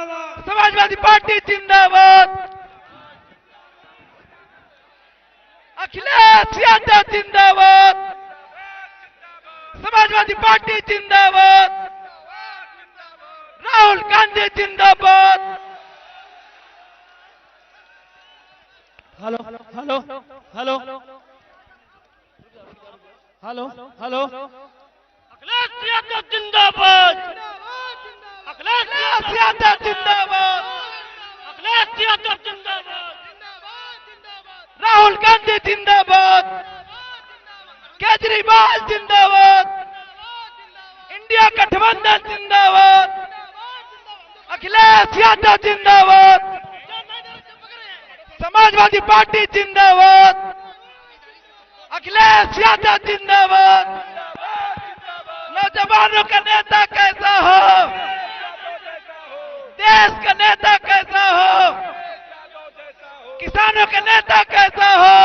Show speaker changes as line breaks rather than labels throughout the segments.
Samajwadi party जिंदाबाद, अखिलेश यादव जिंदाबाद, Samajwadi party जिंदाबाद, राहुल गांधी जिंदाबाद।
Hello hello hello hello hello
Akhilesh Yadav जिंदाबाद, अखिलेश यादव जिंदाबाद, अखिलेश यादव जिंदाबाद, राहुल गांधी जिंदाबाद, केजरीवाल जिंदाबाद, इंडिया गठबंधन जिंदाबाद, अखिलेश यादव जिंदाबाद, समाजवादी पार्टी जिंदाबाद, अखिलेश यादव जिंदाबाद। नौजवानों का नेता कैसा हो, देश का नेता कैसा हो, किसानों का नेता कैसा हो,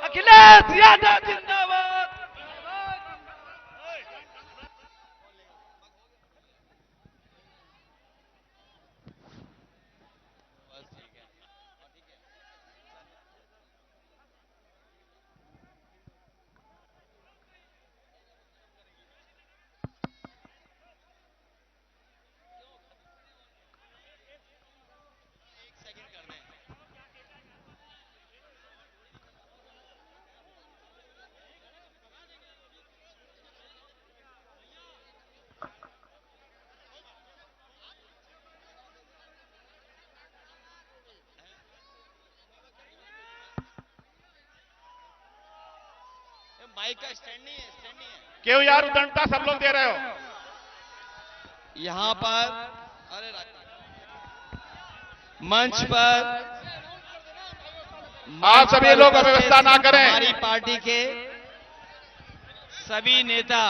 अखिलेश यादव जिंदाबाद।
माइक का स्टैंड नहीं है,
क्यों यार उदंडता सब लोग दे रहे हो?
यहाँ पर अरे मंच पर
आप सभी लोग अव्यवस्था ना करें।
हमारी पार्टी के सभी नेता,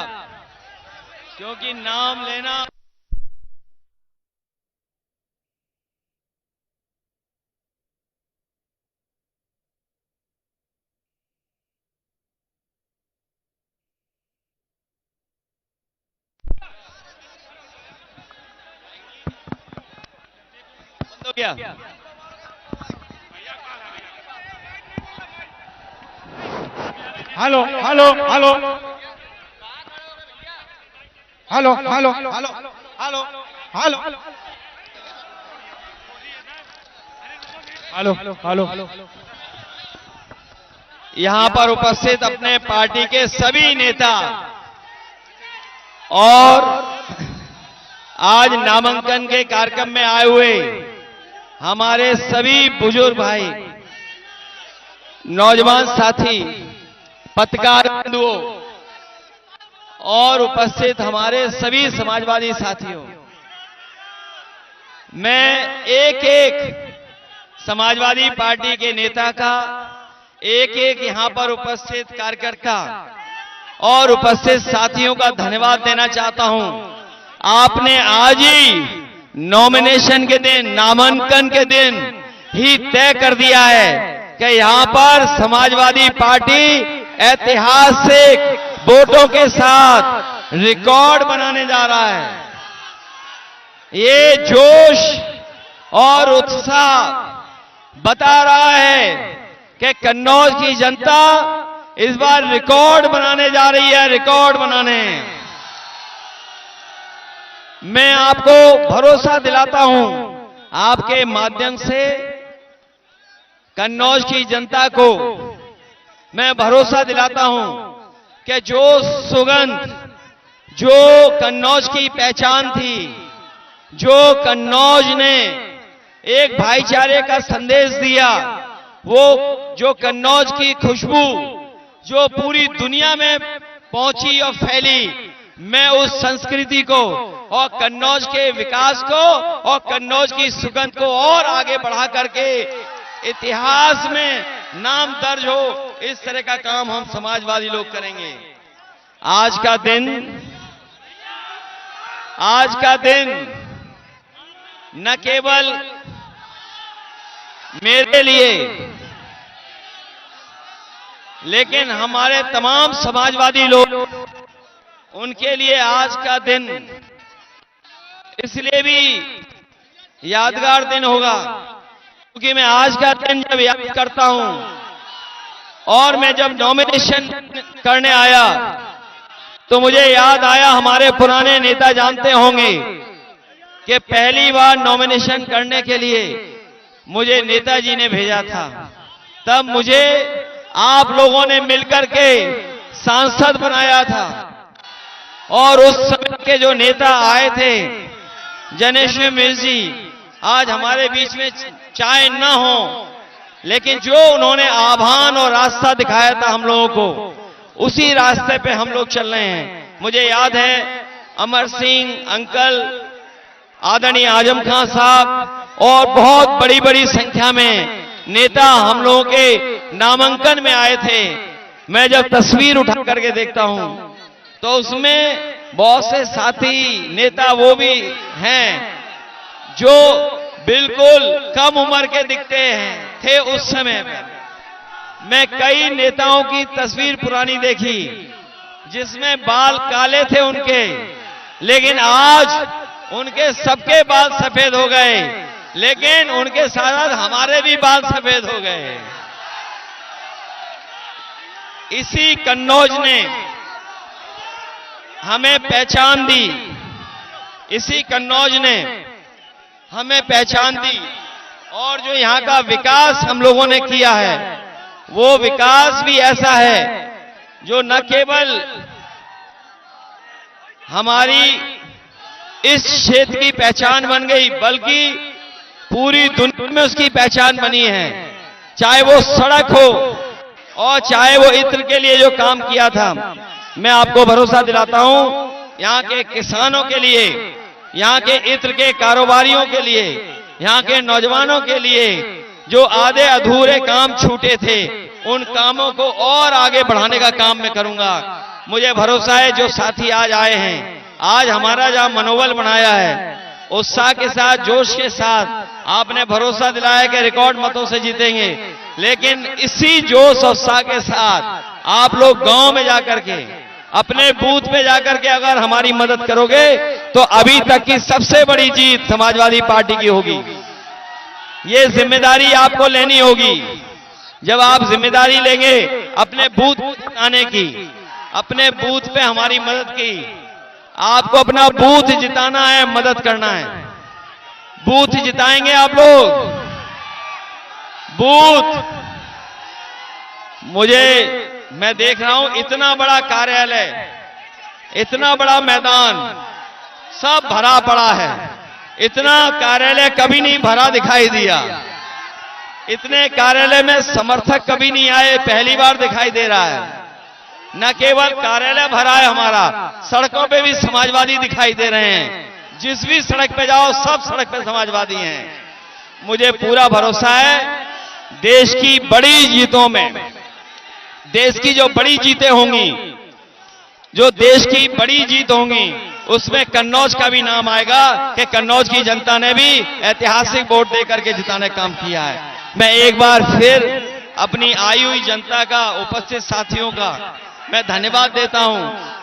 क्योंकि नाम लेना हो गया।
Hello hello hello hello hello hello hello hello hello hello
यहाँ पर उपस्थित अपने पार्टी के सभी नेता और आज नामांकन के कार्यक्रम में आए हुए हमारे सभी बुजुर्ग भाई, नौजवान साथी, पत्रकार बंधुओं और उपस्थित हमारे सभी समाजवादी साथियों, मैं एक एक समाजवादी पार्टी के नेता का, एक एक यहां पर उपस्थित कार्यकर्ता और उपस्थित साथियों का धन्यवाद देना चाहता हूं। आपने आज ही नॉमिनेशन के दिन, नामांकन के दिन ही तय कर दिया है कि यहां पर समाजवादी पार्टी ऐतिहासिक वोटों के साथ रिकॉर्ड बनाने जा रहा है। ये जोश और उत्साह बता रहा है कि कन्नौज की जनता इस बार रिकॉर्ड बनाने जा रही है, रिकॉर्ड बनाने। मैं आपको भरोसा दिलाता हूं, आपके माध्यम से कन्नौज की जनता को मैं भरोसा दिलाता हूं कि जो सुगंध, जो कन्नौज की पहचान थी, जो कन्नौज ने एक भाईचारे का संदेश दिया, वो जो कन्नौज की खुशबू जो पूरी दुनिया में पहुंची और फैली, मैं उस संस्कृति को और कन्नौज के विकास को और कन्नौज की सुगंध को और आगे बढ़ा करके इतिहास में नाम दर्ज हो, इस तरह का काम हम समाजवादी लोग करेंगे। आज का दिन न केवल मेरे लिए, लेकिन हमारे तमाम समाजवादी लोग, उनके लिए आज का दिन इसलिए भी यादगार दिन होगा, क्योंकि मैं आज का दिन जब याद करता हूं और मैं जब नॉमिनेशन करने आया तो मुझे याद आया, हमारे पुराने नेता जानते होंगे कि पहली बार नॉमिनेशन करने के लिए मुझे नेताजी ने भेजा था। तब मुझे आप लोगों ने मिलकर के सांसद बनाया था और उस समय के जो नेता आए थे, जनेश्वर मिश्र जी, आज हमारे बीच में चाहे न हो, लेकिन जो उन्होंने आह्वान और रास्ता दिखाया था हम लोगों को, उसी रास्ते पे हम लोग चल रहे हैं। मुझे याद है अमर सिंह अंकल, आदरणीय आजम खान साहब और बहुत बड़ी बड़ी संख्या में नेता हम लोगों के नामांकन में आए थे। मैं जब तस्वीर उठा करके देखता हूं तो उसमें बहुत से साथी नेता वो भी हैं जो बिल्कुल कम उम्र के दिखते थे उस समय में। मैं कई नेताओं की तस्वीर पुरानी देखी जिसमें बाल काले थे उनके, लेकिन आज उनके सबके बाल सफेद हो गए, लेकिन उनके साथ हमारे भी बाल सफेद हो गए। इसी कन्नौज ने हमें पहचान दी, इसी कन्नौज ने हमें पहचान दी, और जो यहां का विकास हम लोगों ने किया है वो विकास भी ऐसा है जो न केवल हमारी इस क्षेत्र की पहचान बन गई बल्कि पूरी दुनिया में उसकी पहचान बनी है। चाहे वो सड़क हो और चाहे वो इत्र के लिए जो काम किया था। मैं आपको भरोसा दिलाता हूं, यहां के किसानों के लिए, यहां के इत्र के कारोबारियों के लिए, यहां के नौजवानों के लिए जो आधे अधूरे काम छूटे थे, उन कामों को और आगे बढ़ाने का काम मैं करूंगा। मुझे भरोसा है जो साथी आज आए हैं, आज हमारा जहां मनोबल बनाया है, उत्साह के साथ, जोश के साथ आपने भरोसा दिलाया कि रिकॉर्ड मतों से जीतेंगे, लेकिन इसी जोश और उत्साह के साथ आप लोग गांव में जाकर के, अपने बूथ में जाकर के अगर हमारी मदद करोगे तो अभी तक की सबसे बड़ी जीत समाजवादी पार्टी की होगी। ये जिम्मेदारी आपको लेनी होगी। जब आप जिम्मेदारी लेंगे अपने बूथ आने की, अपने बूथ पे हमारी मदद की, आपको अपना बूथ जिताना है, मदद करना है। बूथ जिताएंगे आप लोग, बूथ। मैं देख रहा हूं इतना बड़ा कार्यालय, इतना बड़ा मैदान, सब भरा पड़ा है। इतना कार्यालय कभी नहीं भरा दिखाई दिया, इतने कार्यालय में समर्थक कभी नहीं आए, पहली बार दिखाई दे रहा है। न केवल कार्यालय भरा है हमारा, सड़कों पे भी समाजवादी दिखाई दे रहे हैं। जिस भी सड़क पे जाओ सब सड़क पे समाजवादी हैं। मुझे पूरा भरोसा है देश की बड़ी जीतों में, देश की जो बड़ी जीतें होंगी, जो देश की बड़ी जीत होंगी, उसमें कन्नौज का भी नाम आएगा कि कन्नौज की जनता ने भी ऐतिहासिक वोट देकर के जिताने का काम किया है। मैं एक बार फिर अपनी आई हुई जनता का, उपस्थित साथियों का मैं धन्यवाद देता हूं,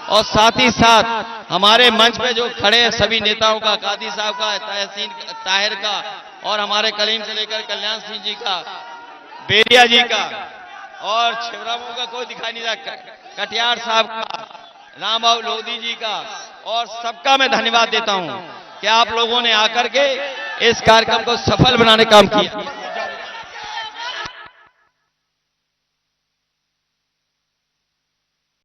और साथ ही साथ हमारे मंच पे जो खड़े हैं सभी नेताओं का, कादी साहब का, तहसीन ताहिर का, और हमारे कलीम से लेकर कल्याण सिंह जी का, बेरिया जी का, और छिबरामऊ का कोई दिखाई नहीं रहा, कटियार साहब का, रामबाबू लोधी जी का, और सबका मैं धन्यवाद देता हूं कि आप लोगों ने आकर के इस कार्यक्रम को सफल बनाने का काम किया।